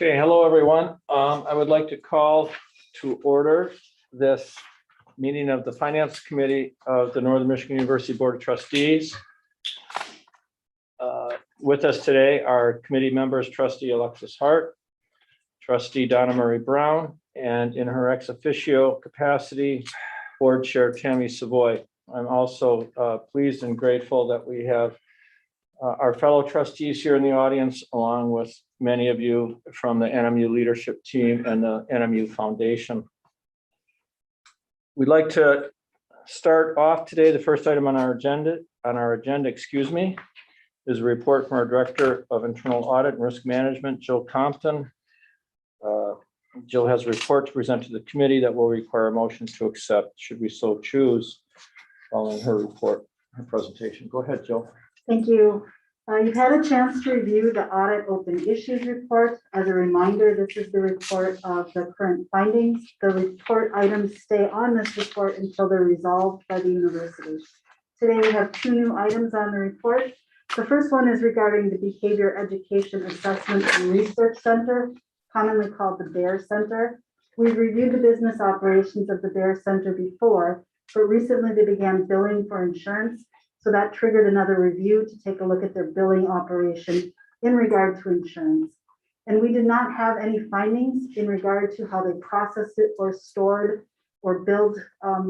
Okay, hello, everyone. I would like to call to order this meeting of the Finance Committee of the Northern Michigan University Board of Trustees. With us today are committee members, Trustee Alexis Hart, Trustee Donna Marie Brown, and in her ex officio capacity, Board Chair Tammy Savoy. I'm also pleased and grateful that we have our fellow trustees here in the audience, along with many of you from the NMU leadership team and the NMU Foundation. We'd like to start off today. The first item on our agenda, is a report from our Director of Internal Audit and Risk Management, Jill Compton. Jill has a report to present to the committee that will require a motion to accept, should we so choose, following her report, her presentation. Go ahead, Jill. Thank you. You've had a chance to review the audit open issues report. As a reminder, this is the report of the current findings. The report items stay on this report until they're resolved by the university. Today we have two new items on the report. The first one is regarding the Behavior Education Assessment and Research Center, commonly called the BEAR Center. We've reviewed the business operations of the BEAR Center before, but recently they began billing for insurance. So that triggered another review to take a look at their billing operation in regard to insurance. And we did not have any findings in regard to how they processed it or stored or billed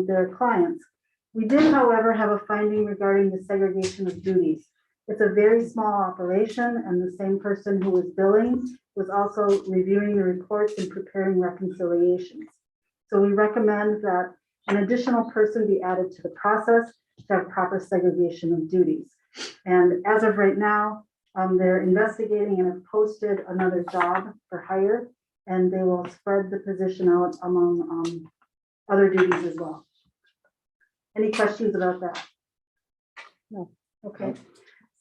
their clients. We did, however, have a finding regarding the segregation of duties. It's a very small operation, and the same person who was billing was also reviewing the reports and preparing reconciliations. So we recommend that an additional person be added to the process to have proper segregation of duties. And as of right now, they're investigating and have posted another job for hire, and they will spread the position out among other duties as well. Any questions about that? No. Okay.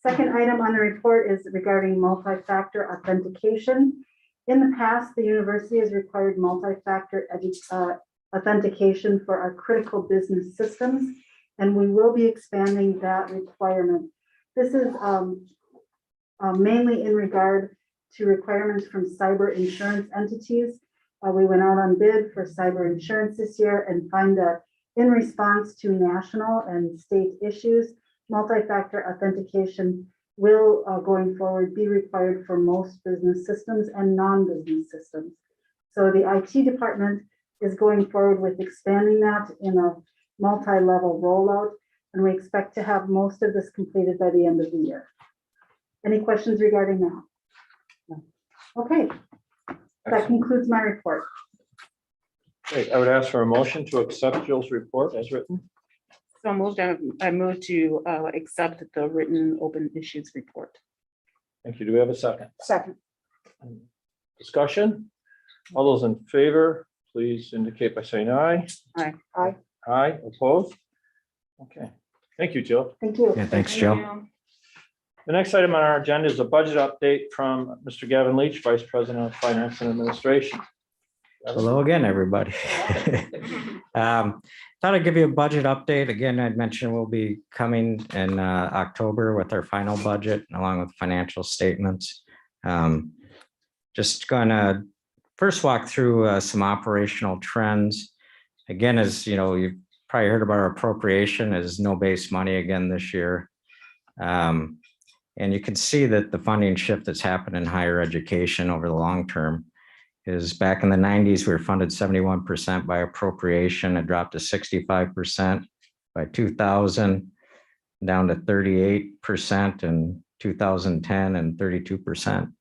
Second item on the report is regarding multi-factor authentication. In the past, the university has required multi-factor authentication for our critical business systems, and we will be expanding that requirement. This is mainly in regard to requirements from cyber insurance entities. We went out on bid for cyber insurance this year and find that in response to national and state issues, multi-factor authentication will, going forward, be required for most business systems and non-business systems. So the IT department is going forward with expanding that in a multi-level rollout, and we expect to have most of this completed by the end of the year. Any questions regarding that? No. Okay, that concludes my report. Great. I would ask for a motion to accept Jill's report as written. So moved. I move to accept the written open issues report. Thank you. Do we have a second? Second. Discussion? All those in favor, please indicate by saying aye. Aye. Aye. Aye. Opposed? Okay. Thank you, Jill. Thank you. Yeah, thanks, Jill. The next item on our agenda is a budget update from Mr. Gavin Leach, Vice President of Finance and Administration. Hello again, everybody. Thought I'd give you a budget update. Again, I'd mentioned we'll be coming in October with our final budget along with financial statements. Just gonna first walk through some operational trends. Again, as you know, you've probably heard about our appropriation is no base money again this year. And you can see that the funding shift that's happened in higher education over the long term is back in the 90s, we were funded 71% by appropriation. It dropped to 65% by 2000, down to 38% in 2010 and 32%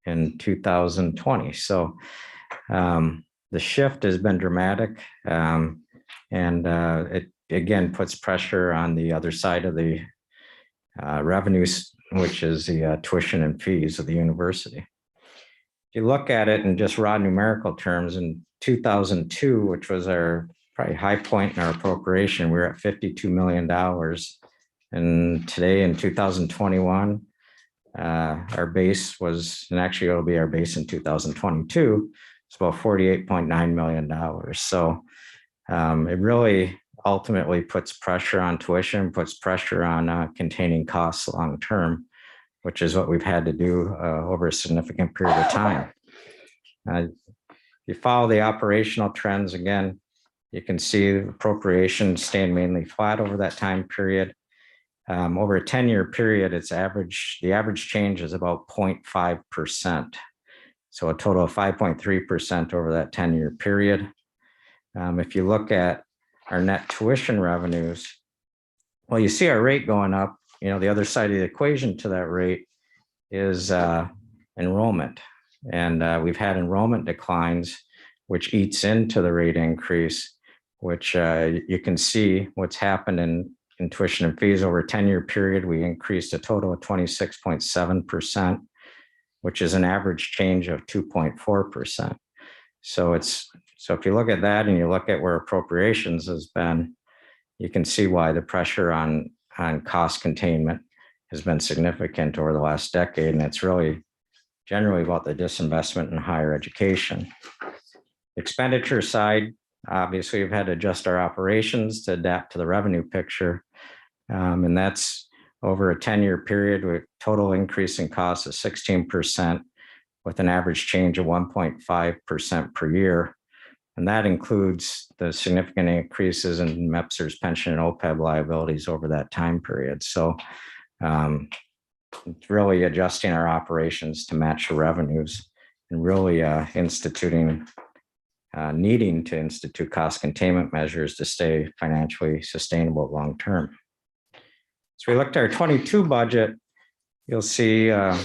in 2020. So the shift has been dramatic, and it again puts pressure on the other side of the revenues, which is the tuition and fees of the university. If you look at it in just raw numerical terms, in 2002, which was our probably high point in our appropriation, we were at $52 million. And today in 2021, our base was, and actually it'll be our base in 2022, it's about $48.9 million. So it really ultimately puts pressure on tuition, puts pressure on containing costs long term, which is what we've had to do over a significant period of time. You follow the operational trends again, you can see appropriations staying mainly flat over that time period. Over a 10-year period, the average change is about 0.5%. So a total of 5.3% over that 10-year period. If you look at our net tuition revenues, well, you see our rate going up. The other side of the equation to that rate is enrollment. And we've had enrollment declines, which eats into the rate increase, which you can see what's happened in tuition and fees over a 10-year period. We increased a total of 26.7%, which is an average change of 2.4%. So if you look at that and you look at where appropriations has been, you can see why the pressure on cost containment has been significant over the last decade. And it's really generally about the disinvestment in higher education. Expenditure side, obviously, we've had to adjust our operations to adapt to the revenue picture. And that's over a 10-year period with total increase in costs of 16% with an average change of 1.5% per year. And that includes the significant increases in MEPSR's pension and OPEB liabilities over that time period. So it's really adjusting our operations to match the revenues and really needing to institute cost containment measures to stay financially sustainable long term. So we looked at our 22 budget, you'll see our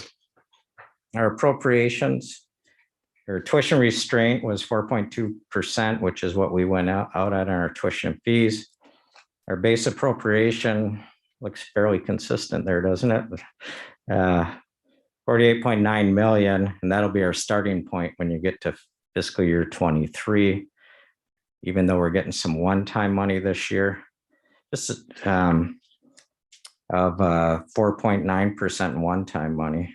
appropriations. Our tuition restraint was 4.2%, which is what we went out at on our tuition and fees. Our base appropriation looks fairly consistent there, doesn't it? 48.9 million, and that'll be our starting point when you get to fiscal year 23, even though we're getting some one-time money this year. This is of 4.9% one-time money.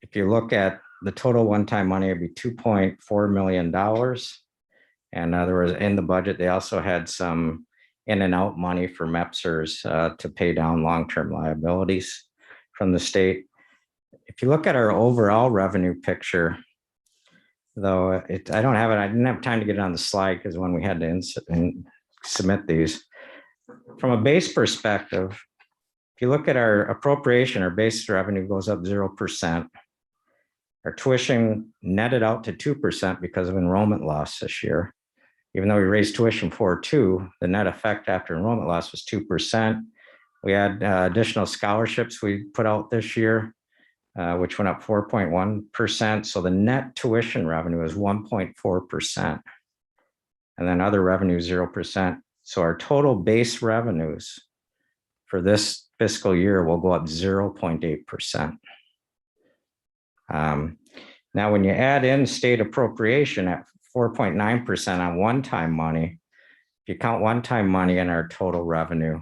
If you look at the total one-time money, it'd be $2.4 million. And there was in the budget, they also had some in and out money for MEPSRs to pay down long-term liabilities from the state. If you look at our overall revenue picture, though, I didn't have time to get it on the slide because when we had to submit these. From a base perspective, if you look at our appropriation, our base revenue goes up 0%. Our tuition netted out to 2% because of enrollment loss this year. Even though we raised tuition 4.2%, the net effect after enrollment loss was 2%. We had additional scholarships we put out this year, which went up 4.1%. So the net tuition revenue is 1.4%. And then other revenue, 0%. So our total base revenues for this fiscal year will go up 0.8%. Now, when you add in state appropriation at 4.9% on one-time money, if you count one-time money in our total revenue,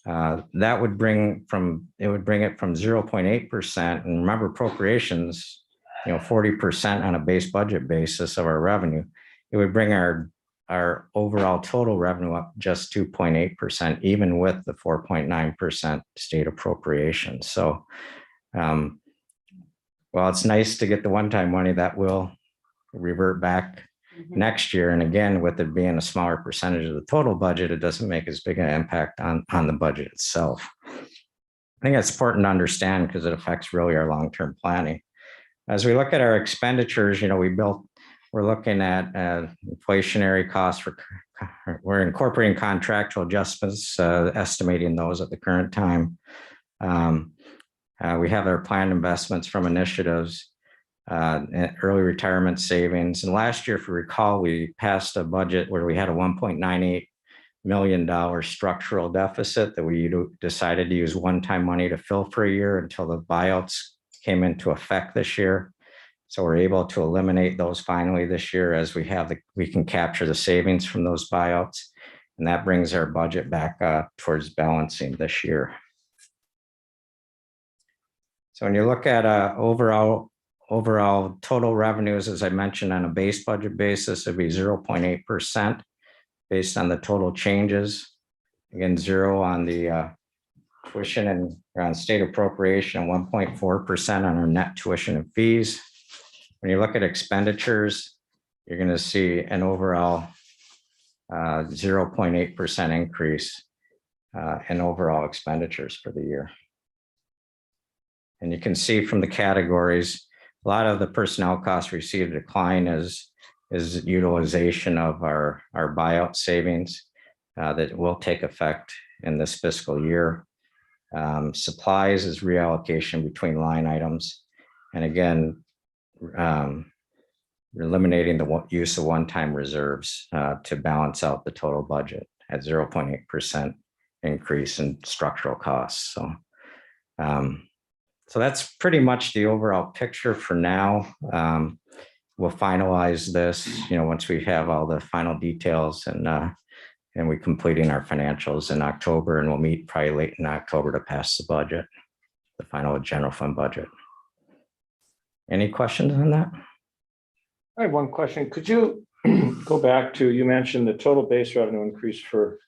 that would bring it from 0.8%. And remember, appropriations, 40% on a base budget basis of our revenue. It would bring our overall total revenue up just 2.8%, even with the 4.9% state appropriation. So, well, it's nice to get the one-time money that will revert back next year. And again, with it being a smaller percentage of the total budget, it doesn't make as big an impact on the budget itself. I think that's important to understand because it affects really our long-term planning. As we look at our expenditures, we're looking at inflationary costs. We're incorporating contractual adjustments, estimating those at the current time. We have our planned investments from initiatives, early retirement savings. And last year, if you recall, we passed a budget where we had a $1.98 million structural deficit that we decided to use one-time money to fill for a year until the buyouts came into effect this year. So we're able to eliminate those finally this year as we can capture the savings from those buyouts. And that brings our budget back towards balancing this year. So when you look at overall total revenues, as I mentioned, on a base budget basis, it'd be 0.8% based on the total changes. Again, 0 on the tuition and on state appropriation, 1.4% on our net tuition and fees. When you look at expenditures, you're going to see an overall 0.8% increase in overall expenditures for the year. And you can see from the categories, a lot of the personnel costs received a decline is utilization of our buyout savings that will take effect in this fiscal year. Supplies is reallocation between line items. And again, eliminating the use of one-time reserves to balance out the total budget at 0.8% increase in structural costs. So, so that's pretty much the overall picture for now. We'll finalize this, once we have all the final details and we're completing our financials in October, and we'll meet probably late in October to pass the budget, the final general fund budget. Any questions on that? I have one question. Could you go back to, you mentioned the total base revenue increase for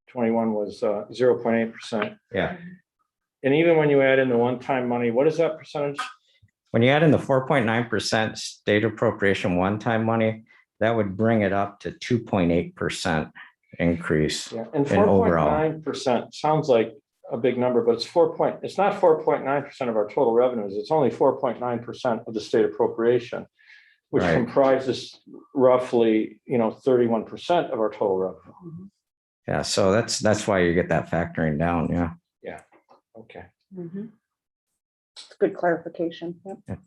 21 was 0.8%. Yeah. And even when you add in the one-time money, what is that percentage? When you add in the 4.9% state appropriation one-time money, that would bring it up to 2.8% increase. Yeah, and in overall. 4.9% sounds like a big number, but it's not 4.9% of our total revenues. It's only 4.9% of the state appropriation, which Right. comprises roughly, 31% of our total revenue. Yeah, so that's why you get that factoring down. Yeah. Okay. It's good clarification. Yep.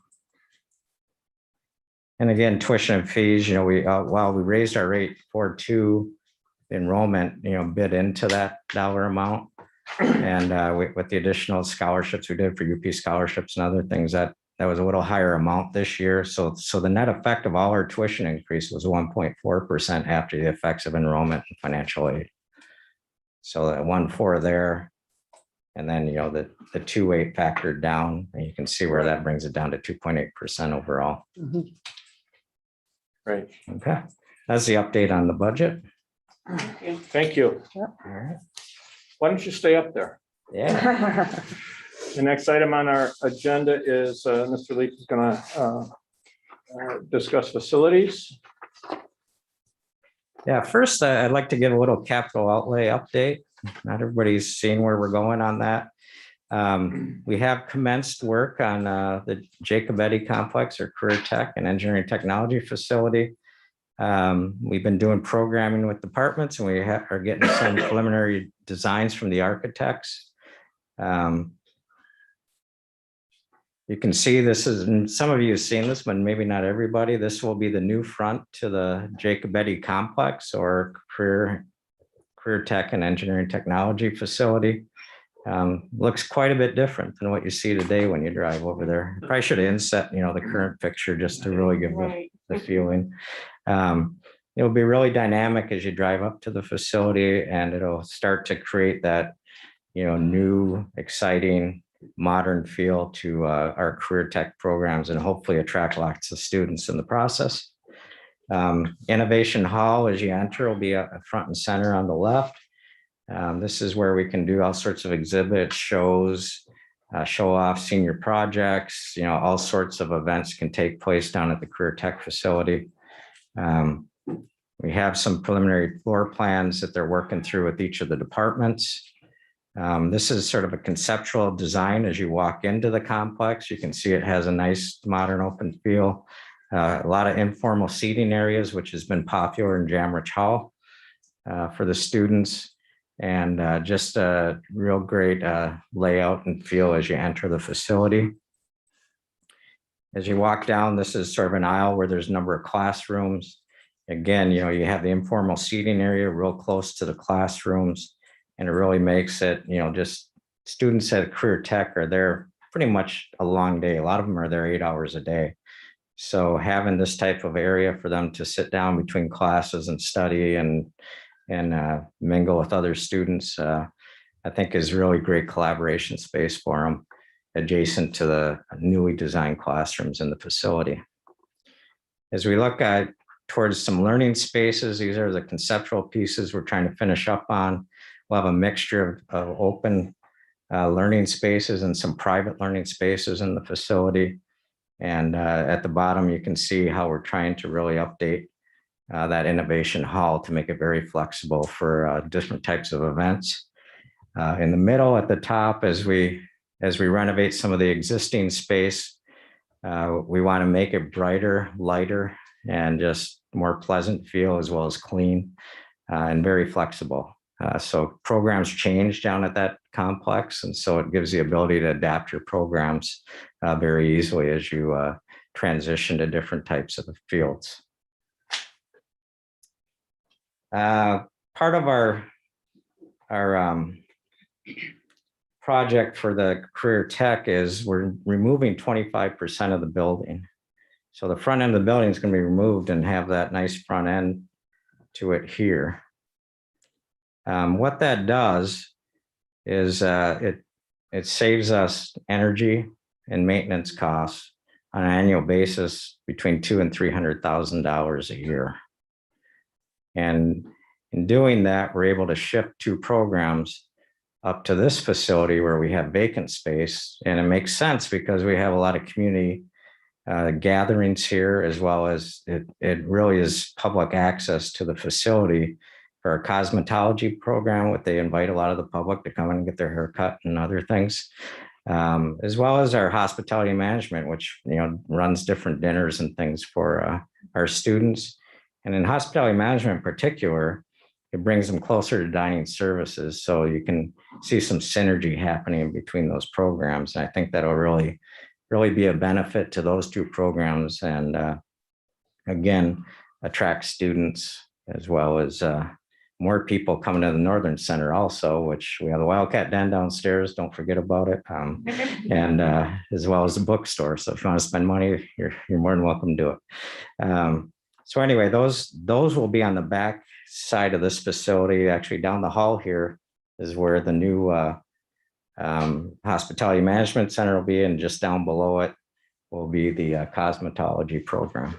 And again, tuition and fees, we while we raised our rate for enrollment, bid into that dollar amount. And with the additional scholarships we did for UP scholarships and other things, that was a little higher amount this year. So the net effect of all our tuition increase was 1.4% after the effects of enrollment and financial aid. So that 1.4 there. And then, the 2.8 factored down, and you can see where that brings it down to 2.8% overall. Great. Okay, that's the update on the budget. Thank you. Yep. All right. Why don't you stay up there? Yeah. The next item on our agenda is Mr. Leach is going to discuss facilities. Yeah, first, I'd like to give a little capital outlay update. Not everybody's seen where we're going on that. We have commenced work on the Jacobetti complex, or career tech and engineering technology facility. We've been doing programming with departments, and we are getting some preliminary designs from the architects. You can see this is, and some of you have seen this, but maybe not everybody. This will be the new front to the Jacobetti complex, or career tech and engineering technology facility. Looks quite a bit different than what you see today when you drive over there. Probably should have inset, the current picture just to really give the feeling. It'll be really dynamic as you drive up to the facility, and it'll start to create that, new, exciting, modern feel to our career tech programs, and hopefully attract lots of students in the process. Innovation Hall, as you enter, will be up front and center on the left. This is where we can do all sorts of exhibits, shows, show off senior projects, all sorts of events can take place down at the career tech facility. We have some preliminary floor plans that they're working through with each of the departments. This is sort of a conceptual design. As you walk into the complex, you can see it has a nice modern open feel. A lot of informal seating areas, which has been popular in Jamrich Hall for the students, and just a real great layout and feel as you enter the facility. As you walk down, this is sort of an aisle where there's a number of classrooms. Again, you have the informal seating area real close to the classrooms, and it really makes it, just students at career tech are there pretty much a long day. A lot of them are there 8 hours a day. So having this type of area for them to sit down between classes and study and mingle with other students, I think is really great collaboration space for them, adjacent to the newly designed classrooms in the facility. As we look towards some learning spaces, these are the conceptual pieces we're trying to finish up on. We'll have a mixture of open learning spaces and some private learning spaces in the facility. And at the bottom, you can see how we're trying to really update that innovation hall to make it very flexible for different types of events. In the middle at the top, as we renovate some of the existing space, we want to make it brighter, lighter, and just more pleasant feel, as well as clean and very flexible. So programs change down at that complex, and so it gives the ability to adapt your programs very easily as you transition to different types of fields. Part of our project for the career tech is we're removing 25% of the building. So the front end of the building is going to be removed and have that nice front end to it here. What that does is it saves us energy and maintenance costs on an annual basis between $200,000 and $300,000 a year. And in doing that, we're able to shift 2 programs up to this facility where we have vacant space. And it makes sense because we have a lot of community gatherings here, as well as it really is public access to the facility for our cosmetology program, what they invite a lot of the public to come in and get their hair cut and other things, as well as our hospitality management, which runs different dinners and things for our students. And in hospitality management in particular, it brings them closer to dining services. So you can see some synergy happening between those programs. And I think that'll really be a benefit to those 2 programs. And again, attract students, as well as more people coming to the Northern Center also, which we have the Wildcat Den downstairs. Don't forget about it. And as well as the bookstore. So if you want to spend money, you're more than welcome to do it. So anyway, those will be on the back side of this facility. Actually, down the hall here is where the new hospitality management center will be, and just down below it will be the cosmetology program.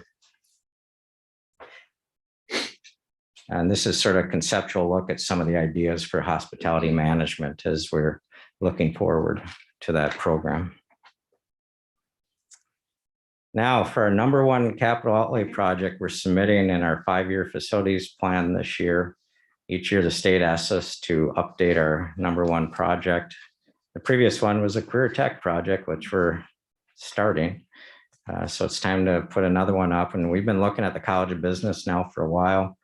And this is sort of a conceptual look at some of the ideas for hospitality management as we're looking forward to that program. Now, for our number 1 capital outlay project, we're submitting in our 5-year facilities plan this year. Each year, the state asks us to update our number 1 project. The previous one was a career tech project, which we're starting. So it's time to put another one up. And we've been looking at the College of Business now for a while.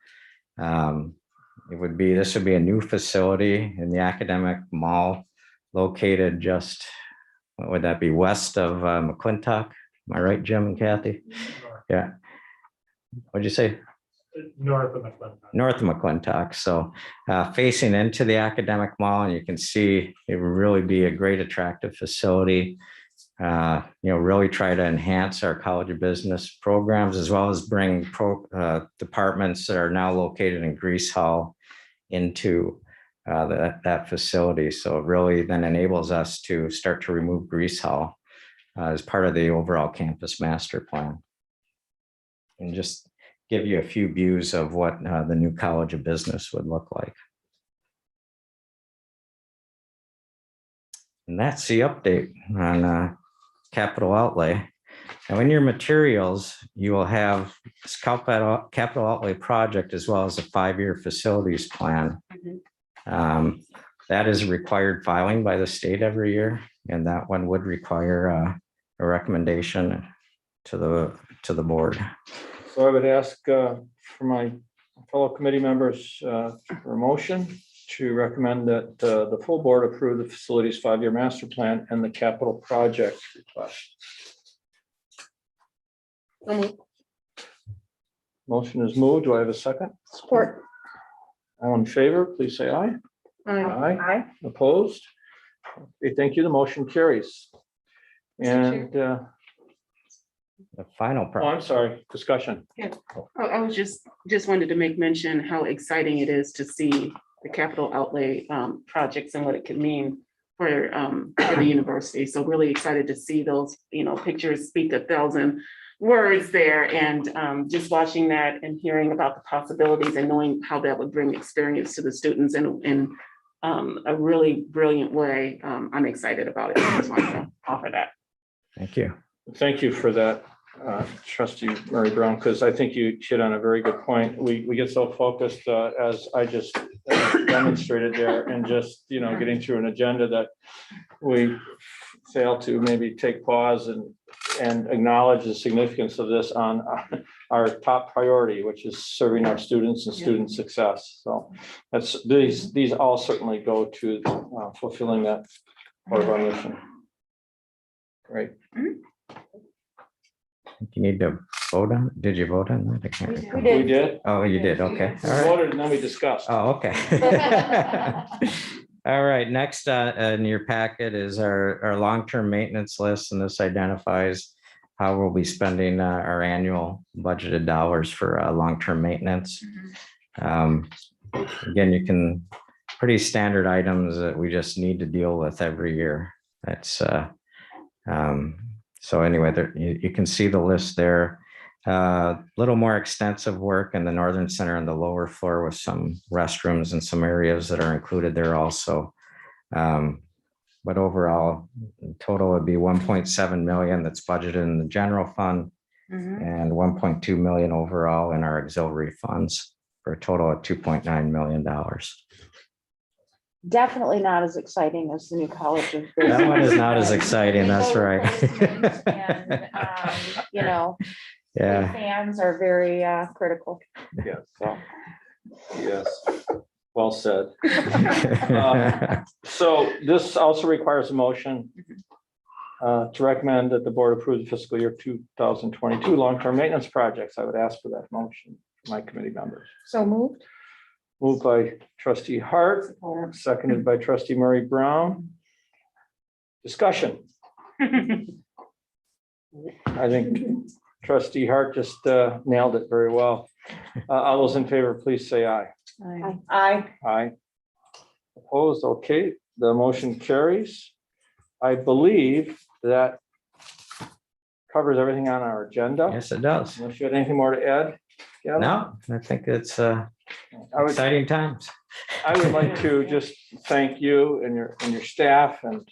This would be a new facility in the academic mall located just, what would that be, west of McClintock? Am I right, Jim and Kathy? Yeah. What'd you say? North of McClintock. North of McClintock. So facing into the academic mall, and you can see it would really be a great attractive facility. Really try to enhance our College of Business programs, as well as bring departments that are now located in Grease Hall into that facility. So it really then enables us to start to remove Grease Hall as part of the overall campus master plan. And just give you a few views of what the new College of Business would look like. And that's the update on capital outlay. Now, in your materials, you will have this capital outlay project, as well as a 5-year facilities plan. That is required filing by the state every year, and that one would require a recommendation to the board. So I would ask for my fellow committee members for a motion to recommend that the full board approve the facilities 5-year master plan and the capital project request. Motion is moved. Do I have a second? Support. All in favor, please say aye. Aye. Opposed? Okay, thank you. The motion carries. And The final oh, part. I'm sorry, discussion. I was just wanted to make mention how exciting it is to see the capital outlay projects and what it could mean for the university. So really excited to see those, pictures speak 1,000 words there, and just watching that and hearing about the possibilities and knowing how that would bring experience to the students in a really brilliant way. I'm excited about it. I just wanted to offer that. Thank you. Thank you for that, trustee Murray Brown, because I think you hit on a very good point. We get so focused, as I just demonstrated there, and just, getting through an agenda that we fail to maybe take pause and acknowledge the significance of this on our top priority, which is serving our students and student success. So these all certainly go to fulfilling that part of our mission. Great. You need to vote on, did you vote on that? I can't recall. We did. Oh, you did, okay. We All right. voted and then we discussed. Oh, okay. All right, next in your packet is our long-term maintenance list, and this identifies how we'll be spending our annual budgeted dollars for long-term maintenance. Again, you can, pretty standard items that we just need to deal with every year. That's so anyway, there, you can see the list there. Little more extensive work in the northern center on the lower floor with some restrooms and some areas that are included there also. But overall, total would be 1.7 million that's budgeted in the general fund and 1.2 million overall in our auxiliary funds for a total of $2.9 million. Definitely not as exciting as the new college of business. That one is not as exciting, that's right. And, you know, Yeah. fans are very critical. Yes. Yes. Well said. So this also requires a motion to recommend that the board approve the fiscal year 2022 long-term maintenance projects. I would ask for that motion, my committee members. So moved. Moved by trustee Hart, seconded by trustee Murray Brown. Discussion. I think trustee Hart just nailed it very well. All those in favor, please say aye. Aye. Aye. Opposed, okay, the motion carries. I believe that covers everything on our agenda. Yes, it does. Unless you had anything more to add? Gavin? No, I think it's I would, exciting times. I would like to just thank you and your staff and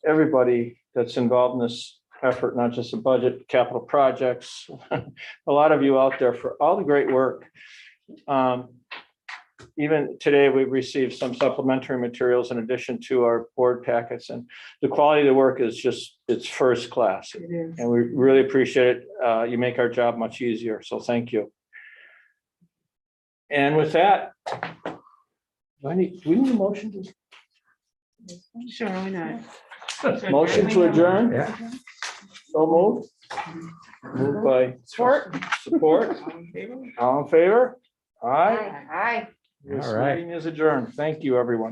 everybody that's involved in this effort, not just the budget, capital projects. A lot of you out there for all the great work. Even today, we've received some supplementary materials in addition to our board packets, and the quality of the work is just, it's first class. It is. And we really appreciate it. You make our job much easier, so thank you. And with that, do we need a motion? Sure, why not? Motion to adjourn? Yeah. So moved. Moved by support. All in favor? Aye. Aye. This All right. meeting is adjourned. Thank you, everyone.